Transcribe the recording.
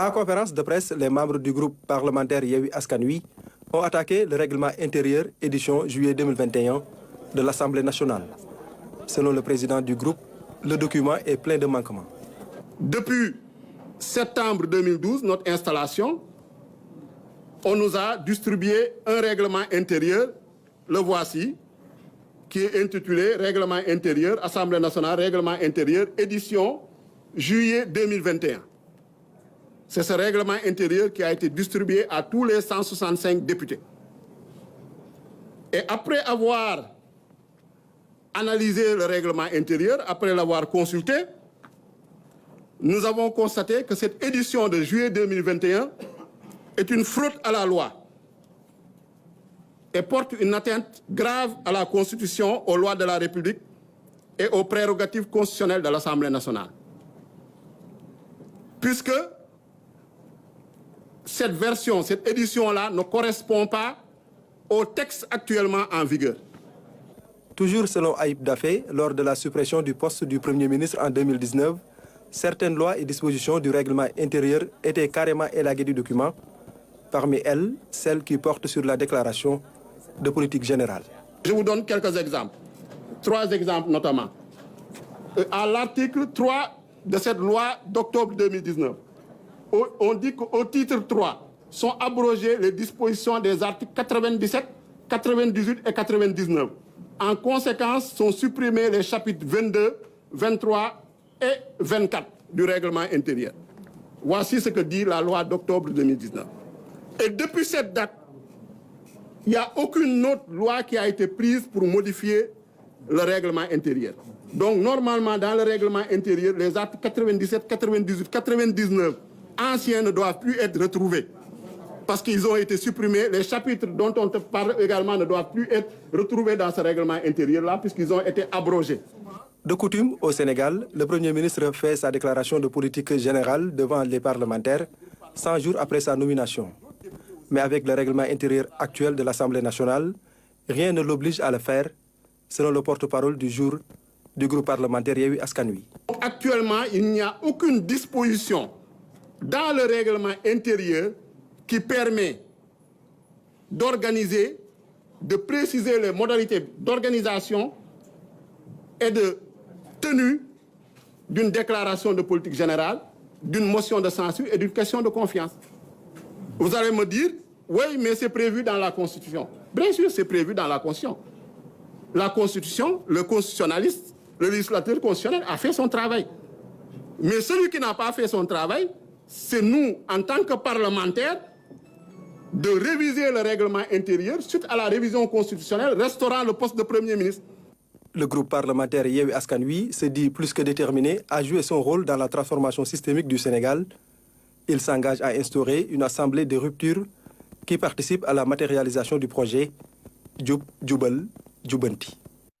En conférence de presse, les membres du groupe parlementaire Yewwi Askan Wi ont attaqué le règlement intérieur édition juillet 2021 de l'Assemblée nationale. Selon le président du groupe, le document est plein de manquements. Depuis septembre 2012, notre installation, on nous a distribué un règlement intérieur, le voici, qui est intitulé Règlement intérieur, Assemblée nationale, Règlement intérieur, édition juillet 2021. C'est ce règlement intérieur qui a été distribué à tous les 165 députés. Et après avoir analysé le règlement intérieur, après l'avoir consulté, nous avons constaté que cette édition de juillet 2021 est une fraude à la loi et porte une atteinte grave à la Constitution, aux lois de la République et aux prérogatives constitutionnelles de l'Assemblée nationale. Puisque cette version, cette édition-là ne correspond pas au texte actuellement en vigueur. Toujours selon Ayib Daffé, lors de la suppression du poste du Premier ministre en 2019, certaines lois et dispositions du règlement intérieur étaient carrément élaguées du document, parmi elles, celles qui portent sur la déclaration de politique générale. Je vous donne quelques exemples, 3 exemples notamment. À l'article 3 de cette loi d'octobre 2019, on dit qu'au titre 3 sont abrogées les dispositions des articles 97, 98 et 99. En conséquence, sont supprimés les chapitres 22, 23 et 24 du règlement intérieur. Voici ce que dit la loi d'octobre 2019. Et depuis cette date, il n'y a aucune autre loi qui a été prise pour modifier le règlement intérieur. Donc normalement, dans le règlement intérieur, les articles 97, 98, 99 anciens ne doivent plus être retrouvés parce qu'ils ont été supprimés. Les chapitres dont on te parle également ne doivent plus être retrouvés dans ce règlement intérieur-là puisqu'ils ont été abrogés. De coutume, au Sénégal, le Premier ministre fait sa déclaration de politique générale devant les parlementaires 100 jours après sa nomination. Mais avec le règlement intérieur actuel de l'Assemblée nationale, rien ne l'oblige à le faire, selon le porte-parole du jour du groupe parlementaire Yewwi Askan Wi. Actuellement, il n'y a aucune disposition dans le règlement intérieur qui permet d'organiser, de préciser les modalités d'organisation et de tenue d'une déclaration de politique générale, d'une motion de censure et d'une question de confiance. Vous allez me dire, oui, mais c'est prévu dans la Constitution. Bien sûr, c'est prévu dans la Constitution. La Constitution, le constitutionnaliste, le législateur constitutionnel a fait son travail. Mais celui qui n'a pas fait son travail, c'est nous, en tant que parlementaires, de réviser le règlement intérieur suite à la révision constitutionnelle restaurant le poste de Premier ministre. Le groupe parlementaire Yewwi Askan Wi se dit plus que déterminé à jouer son rôle dans la transformation systémique du Sénégal. Il s'engage à instaurer une assemblée de rupture qui participe à la matérialisation du projet Jub Jubal Jubanti.